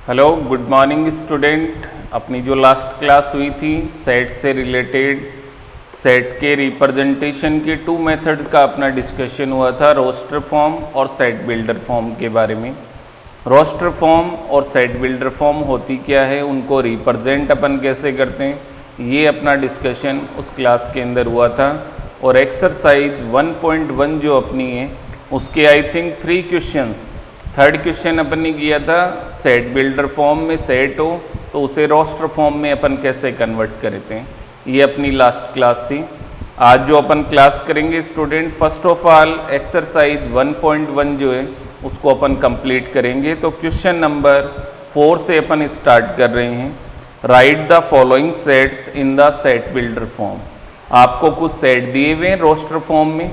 Hello good morning student. अपनी जो last class हुई थी सेट से रिलेटेड, सेट के रिप्रेजेंटेशन के टू मेथड्स का अपना डिस्कशन हुआ था, रोस्टर फॉर्म और सेट बिल्डर फॉर्म के बारे में। रोस्टर फॉर्म और सेट बिल्डर फॉर्म होती क्या है, उनको रिप्रेजेंट अपन कैसे करते हैं, ये अपना डिस्कशन उस क्लास के अंदर हुआ था। और एक्सरसाइज 1.1 जो अपनी है उसके I think 3 questions, third question अपन ने किया था सेट बिल्डर फॉर्म में सेट हो तो उसे रोस्टर फॉर्म में अपन कैसे कन्वर्ट करते हैं, ये अपनी लास्ट क्लास थी। आज जो अपन क्लास करेंगे student, first of all exercise 1.1 जो है उसको अपन कंप्लीट करेंगे। तो क्वेश्चन नंबर 4 से अपन स्टार्ट कर रहे हैं। Right the following sets in the set builder form. आपको कुछ सेट दिए हुए हैं रोस्टर फॉर्म में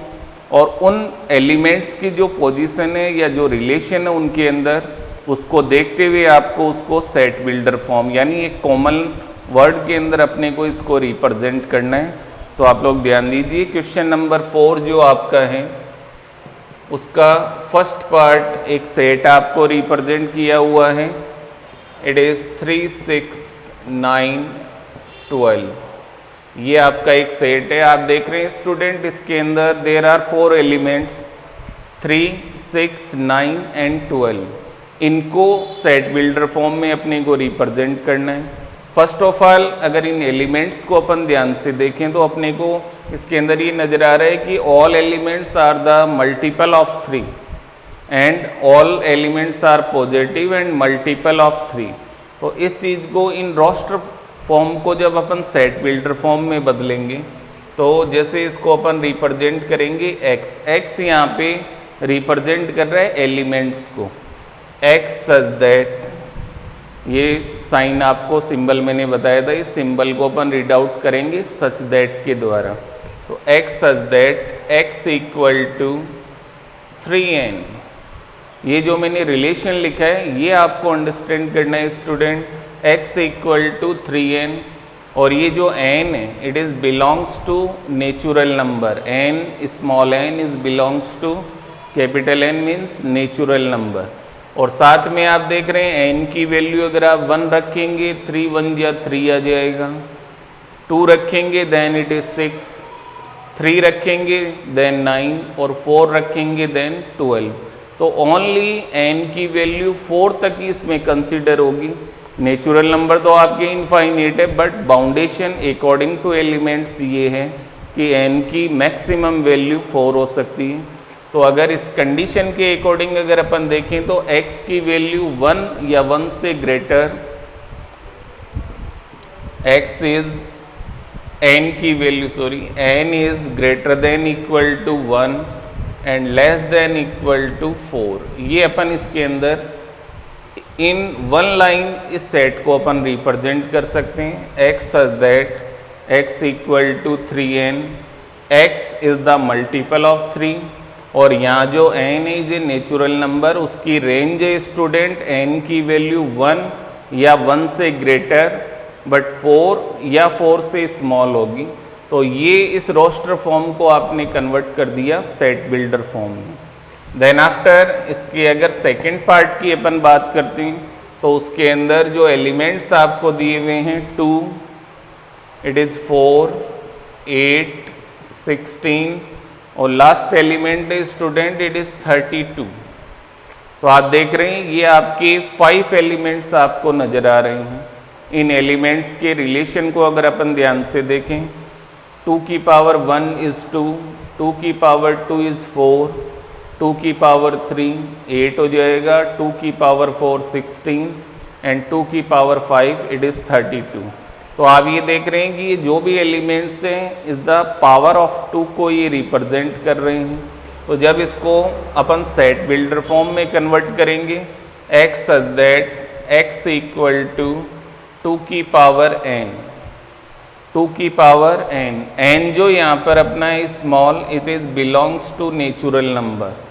और उन एलिमेंट्स की जो पोजीशन है या जो रिलेशन है उनके अंदर, उसको देखते हुए आपको उसको सेट बिल्डर फॉर्म यानी एक कॉमन वर्ड के अंदर अपने को इसको रिप्रेजेंट करना है। तो आप लोग ध्यान दीजिए, क्वेश्चन नंबर 4 जो आपका है उसका फर्स्ट पार्ट एक सेट आपको रिप्रेजेंट किया हुआ है। It is 3, 6, 9, 12। ये आपका एक सेट है। आप देख रहे हैं स्टूडेंट, इसके अंदर देर आर 4 एलिमेंट्स 3, 6, 9 एंड 12। इनको सेट बिल्डर फॉर्म में अपने को रिप्रेजेंट करना है। फर्स्ट ऑफ ऑल अगर इन एलिमेंट्स को अपन ध्यान से देखें तो अपने को इसके अंदर ये नज़र आ रहा है कि all elements are the multiple of 3 and all elements are positive and multiple of 3। तो इस चीज़ को इन रोस्टर फॉर्म को जब अपन सेट बिल्डर फॉर्म में बदलेंगे तो जैसे इसको अपन रिप्रेजेंट करेंगे एक्स यहाँ पे रिप्रेजेंट कर रहा है एलिमेंट्स को, एक्स सच दैट, ये साइन आपको सिंबल मैंने बताया था, इस सिंबल को अपन रीड आउट करेंगे सच दैट के द्वारा। तो x such that x equal to 3n। ये जो मैंने रिलेशन लिखा है ये आपको अंडरस्टैंड करना है student, x equal to 3n। और ये जो n है it is belongs to natural number, n small n is belongs to capital N means natural number. और साथ में आप देख रहे हैं n की वैल्यू अगर आप 1 रखेंगे 3 1 या 3 आ जाएगा, 2 रखेंगे देन इट इज़ 6, 3 रखेंगे देन 9 और 4 रखेंगे देन 12। तो ओनली n की वैल्यू 4 तक ही इसमें कंसिडर होगी। नेचुरल नंबर तो आपके इनफाइनाइट है but boundation according two elements ये है कि n की मैक्सिमम वैल्यू 4 हो सकती है। तो अगर इस कंडीशन के अकॉर्डिंग अगर अपन देखें तो x की वैल्यू 1 या 1 से ग्रेटर, x इज n की value n is greater than equal to 1 and less than equal to 4। ये अपन इसके अंदर इन वन लाइन इस सेट को अपन रिप्रेजेंट कर सकते हैं, x such that x equal to 3n, x is the multiple of 3 और यहाँ जो n है ये नेचुरल नंबर, उसकी रेंज है स्टूडेंट n की वैल्यू 1 या 1 से ग्रेटर बट 4 या 4 से स्मॉल होगी। तो ये इस रोस्टर फॉर्म को आपने कन्वर्ट कर दिया सेट बिल्डर फॉर्म में। देन आफ्टर इसके अगर सेकेंड पार्ट की अपन बात करते हैं तो उसके अंदर जो एलिमेंट्स आपको दिए हुए हैं 2, इट इज़ 4, 8, 16 और लास्ट एलिमेंट है स्टूडेंट इट इज़ 32। तो आप देख रहे हैं ये आपके 5 एलिमेंट्स आपको नज़र आ रहे हैं। इन एलिमेंट्स के रिलेशन को अगर अपन ध्यान से देखें, 2 की पावर 1 इज़ 2, 2 की पावर 2 इज़ 4, 2 की पावर 3 8 हो जाएगा, 2 की पावर 4 16 एंड 2 की पावर 5 इट इज़ 32। तो आप ये देख रहे हैं कि ये जो भी एलिमेंट्स हैं इस द पावर ऑफ 2 को ये रिप्रेजेंट कर रहे हैं। तो जब इसको अपन सेट बिल्डर फॉर्म में कन्वर्ट करेंगे, x such that x equal to 2 की पावर n, 2 की पावर n जो यहाँ पर अपना है small, it is belongs to natural number.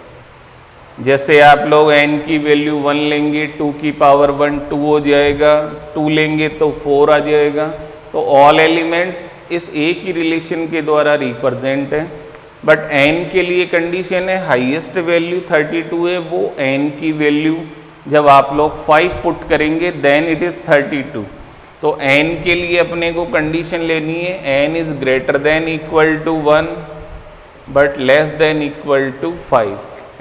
जैसे आप लोग n की वैल्यू 1 लेंगे 2 की पावर 1 2 हो जाएगा, 2 लेंगे तो 4 आ जाएगा। तो ऑल एलिमेंट्स इस एक ही रिलेशन के द्वारा रिप्रेजेंट है। बट n के लिए कंडीशन है हाईएस्ट वैल्यू 32 है, वो n की वैल्यू जब आप लोग 5 पुट करेंगे देन इट इज़ 32। तो n के लिए अपने को कंडीशन लेनी है n is greater than equal to 1 but less than equal to 5।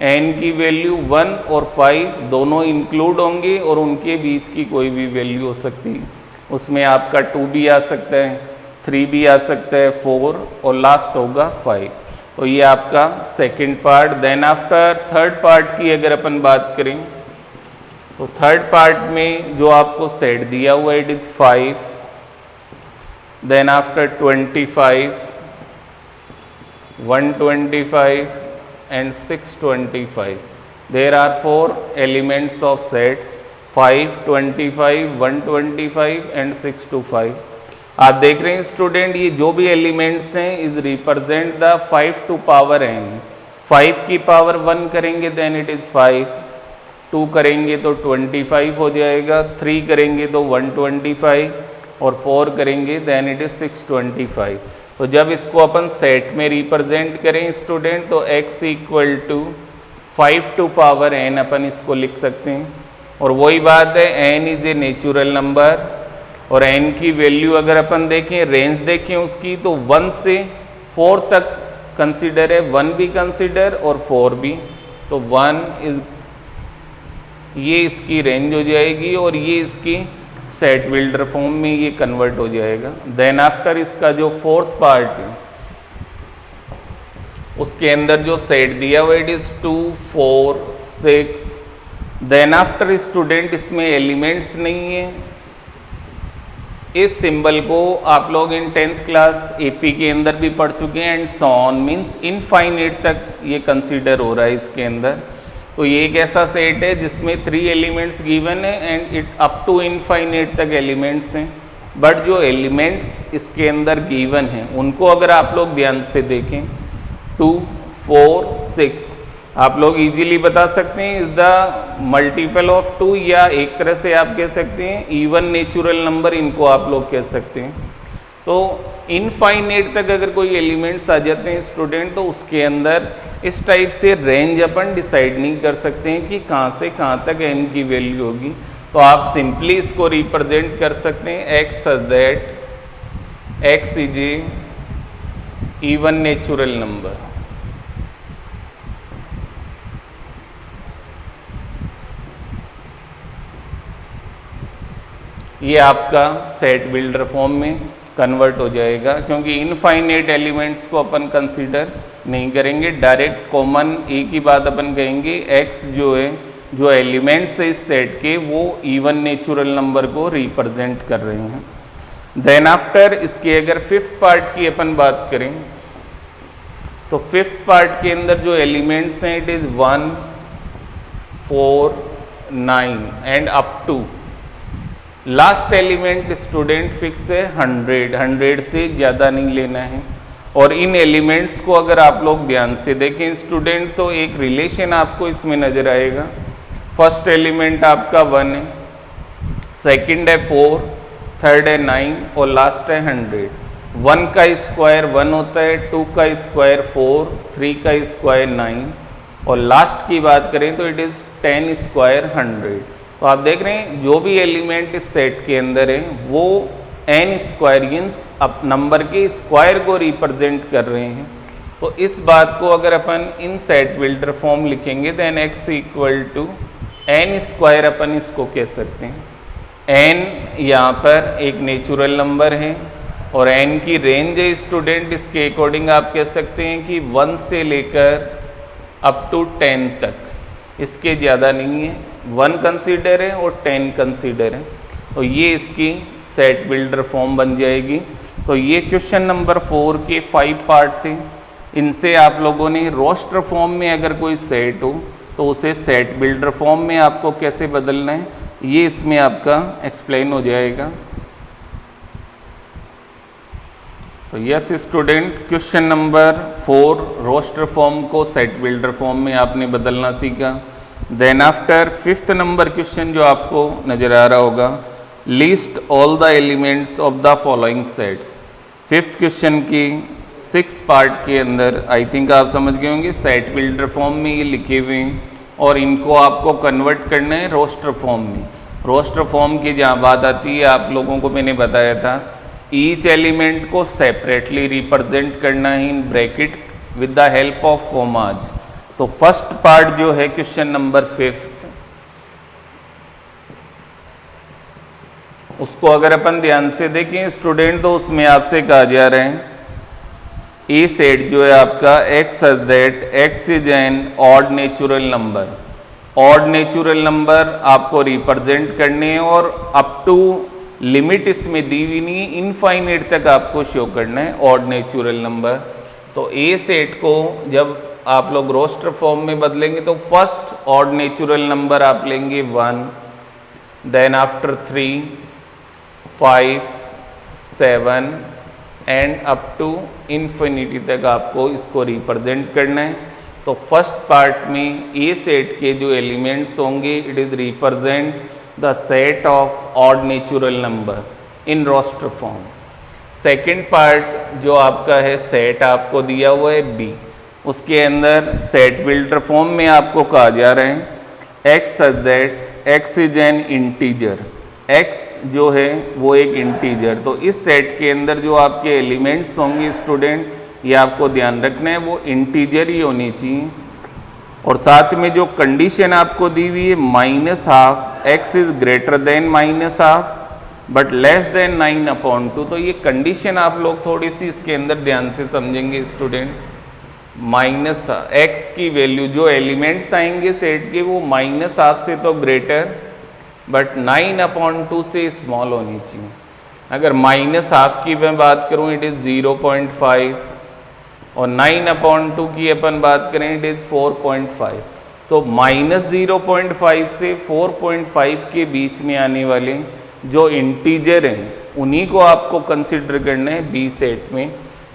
n की वैल्यू 1 और 5 दोनों इंक्लूड होंगे और उनके बीच की कोई भी वैल्यू हो सकती है। उसमें आपका 2 भी आ सकता है, 3 भी आ सकता है, 4 और लास्ट होगा 5। तो ये आपका second part. Then after third part की अगर अपन बात करें तो थर्ड पार्ट में जो आपको सेट दिया हुआ it is 5, then after 25, 125 and 625. There are 4 elements of sets 5, 25, 125 and 625. आप देख रहे हैं स्टूडेंट, ये जो भी एलिमेंट्स हैं is represent the 5 to power n। 5 की पावर 1 करेंगे देन इट इज 5, 2 करेंगे तो 25 हो जाएगा, 3 करेंगे तो 125 और 4 करेंगे देन इट इज 625। तो जब इसको अपन सेट में रिप्रेजेंट करें स्टूडेंट तो x equal to 5 to power n अपन इसको लिख सकते हैं। और वही बात है n is a natural number और n की वैल्यू अगर अपन देखें, रेंज देखें उसकी, तो 1 से 4 तक कंसीडर है, 1 भी कंसीडर और 4 भी। तो 1 इज ये इसकी रेंज हो जाएगी और ये इसकी सेट बिल्डर फॉर्म में ये कन्वर्ट हो जाएगा। देन आफ्टर इसका जो फोर्थ पार्ट है उसके अंदर जो सेट दिया हुआ it is 2, 4, 6। Then after student इसमें एलिमेंट्स नहीं है। इस सिंबल को आप लोग इन 10th क्लास एपी के अंदर भी पढ़ चुके हैं and so on means infinite तक ये कंसीडर हो रहा है इसके अंदर। तो ये एक ऐसा सेट है जिसमें 3 एलिमेंट्स गिवन है and it up to infinite तक एलिमेंट्स हैं। बट जो एलिमेंट्स इसके अंदर गिवन हैं उनको अगर आप लोग ध्यान से देखें 2, 4, 6 आप लोग इजीली बता सकते हैं इज द मल्टीपल ऑफ 2 या एक तरह से आप कह सकते हैं इवन नेचुरल नंबर इनको आप लोग कह सकते हैं। तो इनफाइनाइट तक अगर कोई एलिमेंट्स आ जाते हैं स्टूडेंट तो उसके अंदर इस टाइप से रेंज अपन डिसाइड नहीं कर सकते हैं कि कहाँ से कहाँ तक n की वैल्यू होगी। तो आप सिंपली इसको रिप्रेजेंट कर सकते हैं x such that x is a even natural number. ये आपका सेट बिल्डर फॉर्म में कन्वर्ट हो जाएगा क्योंकि इनफाइनाइट एलिमेंट्स को अपन कंसीडर नहीं करेंगे। डायरेक्ट कॉमन एक ही बात अपन कहेंगे x जो है जो एलिमेंट्स है इस सेट के वो इवन नेचुरल नंबर को रिप्रेजेंट कर रहे हैं। देन आफ्टर इसके अगर फिफ्थ पार्ट की अपन बात करें तो फिफ्थ पार्ट के अंदर जो एलिमेंट्स हैं it is 1, 4, 9 and up to last element student fix है 100 से ज़्यादा नहीं लेना है। और इन एलिमेंट्स को अगर आप लोग ध्यान से देखें स्टूडेंट तो एक रिलेशन आपको इसमें नज़र आएगा। फर्स्ट एलिमेंट आपका 1 है, सेकंड है 4, थर्ड है 9 और लास्ट है 100। 1 का स्क्वायर 1 होता है, 2 का स्क्वायर 4, 3 का स्क्वायर 9 और लास्ट की बात करें तो इट इज़ 10 स्क्वायर 100। तो आप देख रहे हैं जो भी एलिमेंट इस सेट के अंदर है वो n स्क्वायरियंस अब नंबर के स्क्वायर को रिप्रेजेंट कर रहे हैं। तो इस बात को अगर अपन इन सेट बिल्डर फॉर्म लिखेंगे then x equal to n square अपन इसको कह सकते हैं। n यहाँ पर एक नेचुरल नंबर है और n की रेंज है स्टूडेंट, इसके अकॉर्डिंग आप कह सकते हैं कि 1 से लेकर अप टू 10 तक, इसके ज़्यादा नहीं है। 1 कंसीडर है और 10 कंसीडर है। तो ये इसकी सेट बिल्डर फॉर्म बन जाएगी। तो ये क्वेश्चन नंबर 4 के 5 पार्ट थे। इनसे आप लोगों ने रोस्टर फॉर्म में अगर कोई सेट हो तो उसे सेट बिल्डर फॉर्म में आपको कैसे बदलना है ये इसमें आपका एक्सप्लेन हो जाएगा। तो yes student, question number 4 roster form को सेट बिल्डर फॉर्म में आपने बदलना सीखा। Then after 5th number question जो आपको नज़र आ रहा होगा, list all the elements of the following sets. 5th question की 6 पार्ट के अंदर आई थिंक आप समझ गए होंगे सेट बिल्डर फॉर्म में ये लिखे हुए हैं और इनको आपको कन्वर्ट करना है रोस्टर फॉर्म में। रोस्टर फॉर्म की जहाँ बात आती है, आप लोगों को मैंने बताया था ईच एलिमेंट को सेपरेटली रिप्रेजेंट करना है in bracket with the help of commas. तो फर्स्ट पार्ट जो है क्वेश्चन नंबर 5, उसको अगर अपन ध्यान से देखें स्टूडेंट, तो उसमें आपसे कहा जा रहा है ए सेट जो है आपका x such that x is an odd natural number. Odd natural number आपको रिप्रेजेंट करने हैं और अप टू लिमिट इसमें दी हुई नहीं, इनफाइनाइट तक आपको शो करना है ऑड नेचुरल नंबर। तो ए सेट को जब आप लोग रोस्टर फॉर्म में बदलेंगे तो फर्स्ट ऑड नेचुरल नंबर आप लेंगे 1, then after 3, 5, 7 and up to infinity तक आपको इसको रिप्रेजेंट करना है। तो फर्स्ट पार्ट में ए सेट के जो एलिमेंट्स होंगे, it is represent the set of odd natural number in roster form. Second part जो आपका है सेट आपको दिया हुआ है बी, उसके अंदर सेट बिल्डर फॉर्म में आपको कहा जा रहा है x such that x is an integer. x जो है वो एक इंटीजर। तो इस सेट के अंदर जो आपके एलिमेंट्स होंगे स्टूडेंट, ये आपको ध्यान रखना है वो इंटीजर ही होनी चाहिए। और साथ में जो कंडीशन आपको दी हुई है -12 x is greater then -12 but less then 9/2, तो ये कंडीशन आप लोग थोड़ी सी इसके अंदर ध्यान से समझेंगे स्टूडेंट। -x की वैल्यू जो एलिमेंट्स आएंगे सेट के वो -12 से तो ग्रेटर बट 9/2 से स्मॉल होनी चाहिए। अगर -12 की मैं बात करूं इट इज़ 0.5 और 9/2 की अपन बात करें इट इज़ 4.5। तो -0.5 से 4.5 के बीच में आने वाले जो इंटीजर हैं उन्हीं को आपको कंसिडर करना है बी सेट में।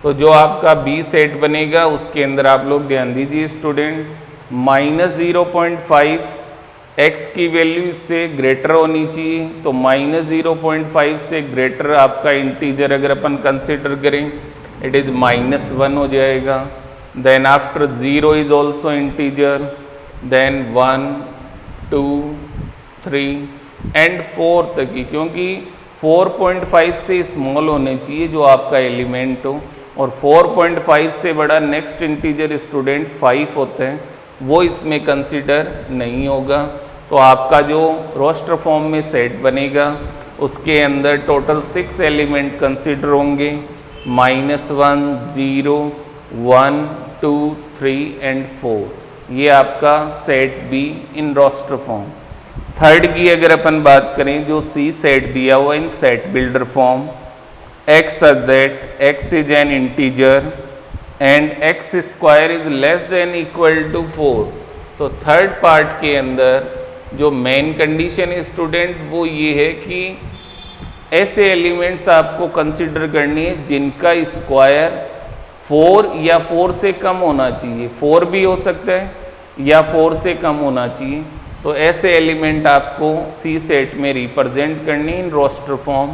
तो जो आपका बी सेट बनेगा उसके अंदर आप लोग ध्यान दीजिए स्टूडेंट, -0.5 x की वैल्यू इससे ग्रेटर होनी चाहिए। तो -0.5 से ग्रेटर आपका इंटीजर अगर अपन कंसिडर करें इट इज़ -1 हो जाएगा। Then after 0 is also integer, then 1, 2, 3 and 4 तक की, क्योंकि 4.5 से स्मॉल होने चाहिए जो आपका एलिमेंट हो, और 4.5 से बड़ा नेक्स्ट इंटीजर स्टूडेंट 5 होते हैं, वो इसमें कंसिडर नहीं होगा। तो आपका जो रोस्टर फॉर्म में सेट बनेगा उसके अंदर टोटल 6 एलिमेंट कंसिडर होंगे, -1, 0, 1, 2, 3 एंड 4। ये आपका set B in roster form. Third की अगर अपन बात करें जो सी सेट दिया हुआ in set builder form, x such that x is an integer and x square is less than equal to 4। तो थर्ड पार्ट के अंदर जो मेन कंडीशन है स्टूडेंट वो ये है कि ऐसे एलिमेंट्स आपको कंसिडर करनी है जिनका स्क्वायर 4 या 4 से कम होना चाहिए, 4 भी हो सकता है या 4 से कम होना चाहिए। तो ऐसे एलिमेंट आपको सी सेट में रिप्रेजेंट करनी इन रोस्टर फॉर्म।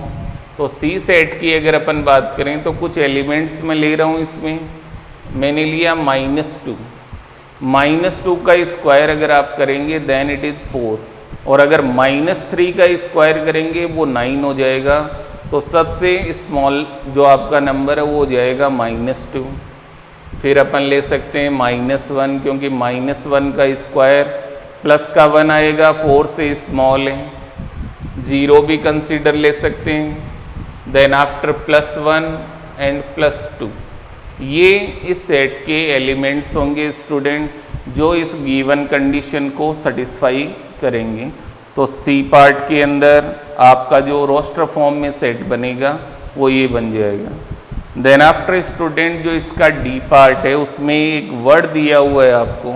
तो सी सेट की अगर अपन बात करें तो कुछ एलिमेंट्स मैं ले रहा हूँ, इसमें मैंने लिया -2। -2 का स्क्वायर अगर आप करेंगे देन इट इज़ 4, और अगर -3 का स्क्वायर करेंगे वो 9 हो जाएगा। तो सबसे स्मॉल जो आपका नंबर है वो हो जाएगा -2। फिर अपन ले सकते हैं -1, क्योंकि -1 का स्क्वायर प्लस का 1 आएगा, 4 से स्मॉल है। 0 भी कंसीडर ले सकते हैं। देन आफ्टर +1 एंड +2, ये इस सेट के एलिमेंट्स होंगे स्टूडेंट जो इस गिवन कंडीशन को सेटिस्फाई करेंगे। तो सी पार्ट के अंदर आपका जो रोस्टर फॉर्म में सेट बनेगा वो ये बन जाएगा। देन आफ्टर स्टूडेंट जो इसका डी पार्ट है उसमें एक वर्ड दिया हुआ है आपको,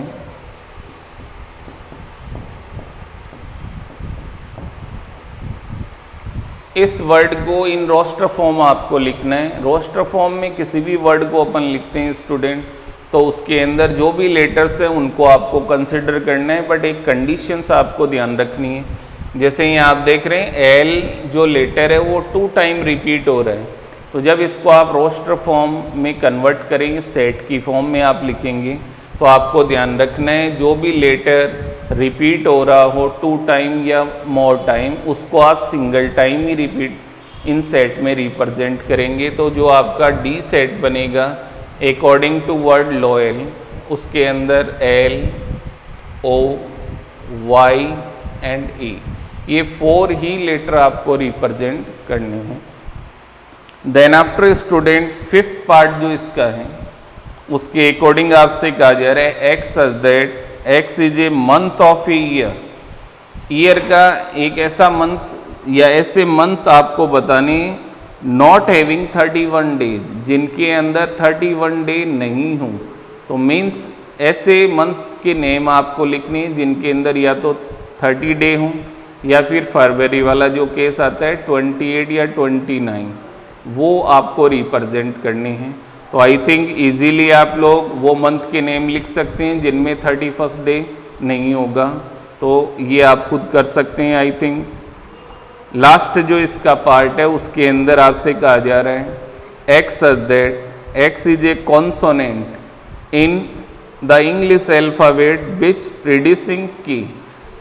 इस वर्ड को इन रोस्टर फॉर्म आपको लिखना है। रोस्टर फॉर्म में किसी भी वर्ड को अपन लिखते हैं स्टूडेंट तो उसके अंदर जो भी लेटर्स हैं उनको आपको कंसिडर करना है, बट एक कंडीशंस आपको ध्यान रखनी है। जैसे यहाँ आप देख रहे हैं एल जो लेटर है वो 2 टाइम रिपीट हो रहा है, तो जब इसको आप रोस्टर फॉर्म में कन्वर्ट करेंगे, सेट की फॉर्म में आप लिखेंगे, तो आपको ध्यान रखना है जो भी लेटर रिपीट हो रहा हो 2 टाइम या मोर टाइम, उसको आप सिंगल टाइम ही रिपीट इन सेट में रिप्रेजेंट करेंगे। तो जो आपका डी सेट बनेगा अकॉर्डिंग टू वर्ड लॉयल, उसके अंदर L, O, Y and E, ये 4 ही लेटर आपको रिप्रेजेंट करने हैं। Then after student fifth part जो इसका है उसके अकॉर्डिंग आपसे कहा जा रहा है x such that x is a month of a year. Year का एक ऐसा मंथ या ऐसे मंथ आपको बताने नॉट हैविंग 31 डेज, जिनके अंदर 31 डे नहीं हों। तो मीन्स ऐसे मंथ के नेम आपको लिखने जिनके अंदर या तो 30 डे हों या फिर फरवरी वाला जो केस आता है 28 या 29, वो आपको रिप्रेजेंट करने हैं। तो आई थिंक इजीली आप लोग वो मंथ के नेम लिख सकते हैं जिनमें 31 डे नहीं होगा, तो ये आप खुद कर सकते हैं। आई थिंक लास्ट जो इसका पार्ट है उसके अंदर आपसे कहा जा रहा है x such that x is a consonant in the English alphabet which preceding की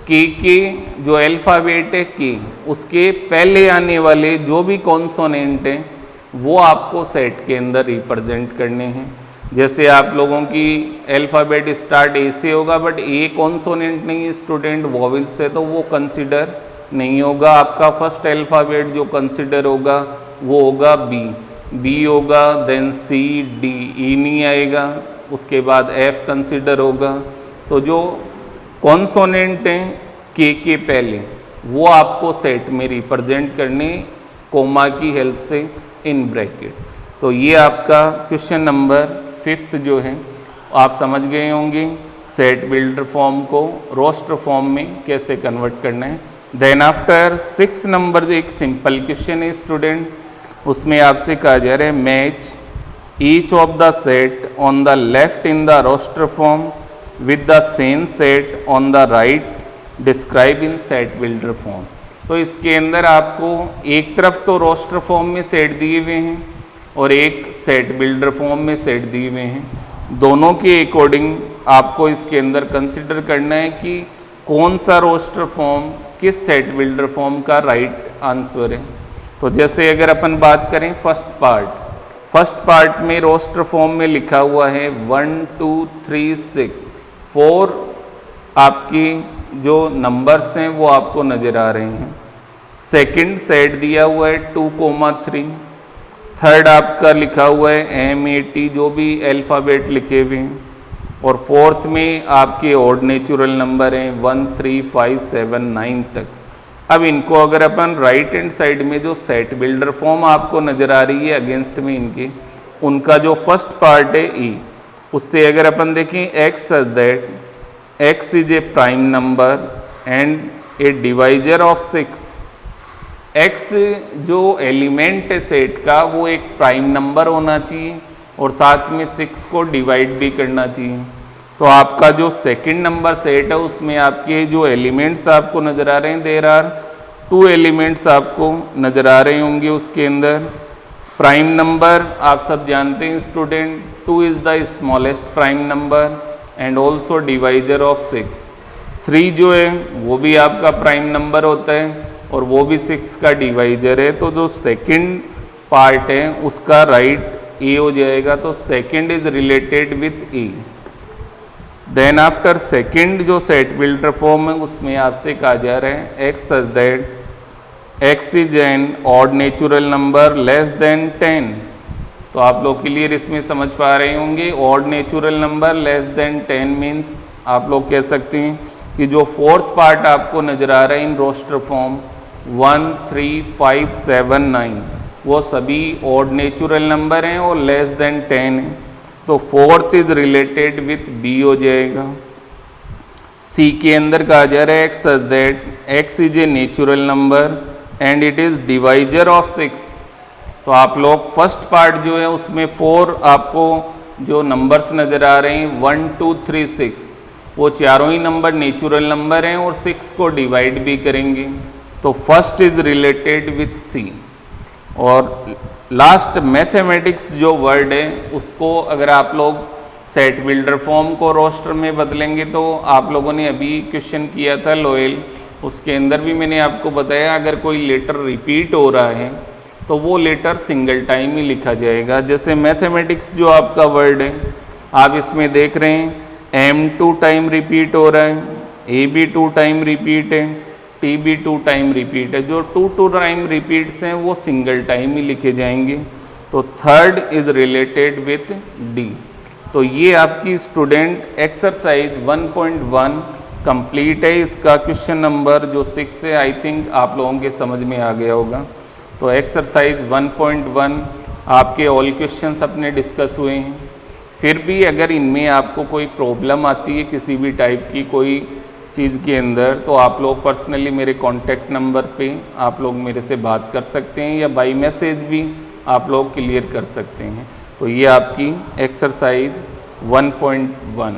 के जो अल्फ़ाबेट है की उसके पहले आने वाले जो भी कॉन्सोनेंट हैं वो आपको सेट के अंदर रिप्रेजेंट करने हैं। जैसे आप लोगों की अल्फ़ाबेट स्टार्ट ए से होगा बट ए कॉन्सोनेंट नहीं है स्टूडेंट, वोवेल से, तो वो कंसिडर नहीं होगा। आपका फर्स्ट अल्फ़ाबेट जो कंसिडर होगा वो होगा बी, बी होगा, देन सी, डी, ई नहीं आएगा, उसके बाद एफ कंसिडर होगा। तो जो कॉन्सोनेंट हैं के पहले वो आपको सेट में रिप्रेजेंट करने कोमा की हेल्प से इन ब्रैकेट। तो ये आपका क्वेश्चन नंबर 5 जो है आप समझ गए होंगे सेट बिल्डर फॉर्म को रोस्टर फॉर्म में कैसे कन्वर्ट करना है। देन आफ्टर 6 नंबर एक सिंपल क्वेश्चन है स्टूडेंट, उसमें आपसे कहा जा रहा है match each of the set on the left in the roster form with the same set on the right describe in set builder form. तो इसके अंदर आपको एक तरफ तो रोस्टर फॉर्म में सेट दिए हुए हैं और एक सेट बिल्डर फॉर्म में सेट दिए हुए हैं। दोनों के अकॉर्डिंग आपको इसके अंदर कंसिडर करना है कि कौन सा रोस्टर फॉर्म किस सेट बिल्डर फॉर्म का राइट आंसर है। तो जैसे अगर अपन बात करें फर्स्ट पार्ट में रोस्टर फॉर्म में लिखा हुआ है 1 2 3 6, 4 आपकी जो नंबर्स हैं वो आपको नज़र आ रहे हैं। सेकंड सेट दिया हुआ है 2,3, थर्ड आपका लिखा हुआ है MAT जो भी अल्फ़ाबेट लिखे हुए हैं, और फोर्थ में आपके ऑड नेचुरल नंबर हैं 1 3 5 7 9 तक। अब इनको अगर अपन राइट हैंड साइड में जो सेट बिल्डर फॉर्म आपको नज़र आ रही है अगेंस्ट में इनके, उनका जो फर्स्ट पार्ट है ई, उससे अगर अपन देखें x such that x is a prime number and a divisor of 6। x जो एलिमेंट है सेट का वो एक प्राइम नंबर होना चाहिए और साथ में 6 को डिवाइड भी करना चाहिए। तो आपका जो सेकंड नंबर सेट है उसमें आपके जो एलिमेंट्स आपको नज़र आ रहे हैं देयर आर 2 एलिमेंट्स आपको नज़र आ रहे होंगे उसके अंदर। प्राइम नंबर आप सब जानते हैं student 2 is the smallest prime number and also divisor of 6। 3 जो है वो भी आपका प्राइम नंबर होता है और वो भी 6 का डिवाइजर है। तो जो सेकंड पार्ट है उसका राइट ए हो जाएगा। तो second is related with A. Then after second जो सेट बिल्डर फॉर्म है उसमें आपसे कहा जा रहा है x such that x is an odd natural number less than 10। तो आप लोग क्लियर इसमें समझ पा रहे होंगे odd natural number less than 10 means आप लोग कह सकते हैं कि जो फोर्थ पार्ट आपको नज़र आ रहा है इन रोस्टर फॉर्म 1 3 5 7 9 वो सभी ऑड नेचुरल नंबर हैं और लेस देन 10 है। तो fourth is related with B हो जाएगा। सी के अंदर कहा जा रहा है x such that x is a natural number and it is divisor of 6। तो आप लोग फर्स्ट पार्ट जो है उसमें 4 आपको जो नंबर्स नज़र आ रहे हैं 1 2 3 6 वो चारों ही नंबर नेचुरल नंबर हैं और 6 को डिवाइड भी करेंगे। तो first is related with C. और लास्ट मैथमेटिक्स जो वर्ड है उसको अगर आप लोग सेट बिल्डर फॉर्म को रोस्टर में बदलेंगे। तो आप लोगों ने अभी क्वेश्चन किया था लोयल, उसके अंदर भी मैंने आपको बताया अगर कोई लेटर रिपीट हो रहा है तो वो लेटर सिंगल टाइम ही लिखा जाएगा। जैसे मैथमेटिक्स जो आपका वर्ड है, आप इसमें देख रहे हैं M 2 टाइम रिपीट हो रहा है, A भी 2 टाइम रिपीट है, T भी 2 टाइम रिपीट है। जो 2 टाइम रिपीट्स हैं वो सिंगल टाइम ही लिखे जाएंगे। तो third is related with D। तो ये आपकी स्टूडेंट एक्सरसाइज 1.1 कंप्लीट है। इसका क्वेश्चन नंबर जो 6 है आई थिंक आप लोगों के समझ में आ गया होगा। तो एक्सरसाइज 1.1 आपके ऑल क्वेश्चंस अपने डिस्कस हुए हैं। फिर भी अगर इनमें आपको कोई प्रॉब्लम आती है किसी भी टाइप की कोई चीज़ के अंदर, तो आप लोग पर्सनली मेरे कॉन्टैक्ट नंबर पे आप लोग मेरे से बात कर सकते हैं या बाय मैसेज भी आप लोग क्लियर कर सकते हैं। तो ये आपकी एक्सरसाइज 1.1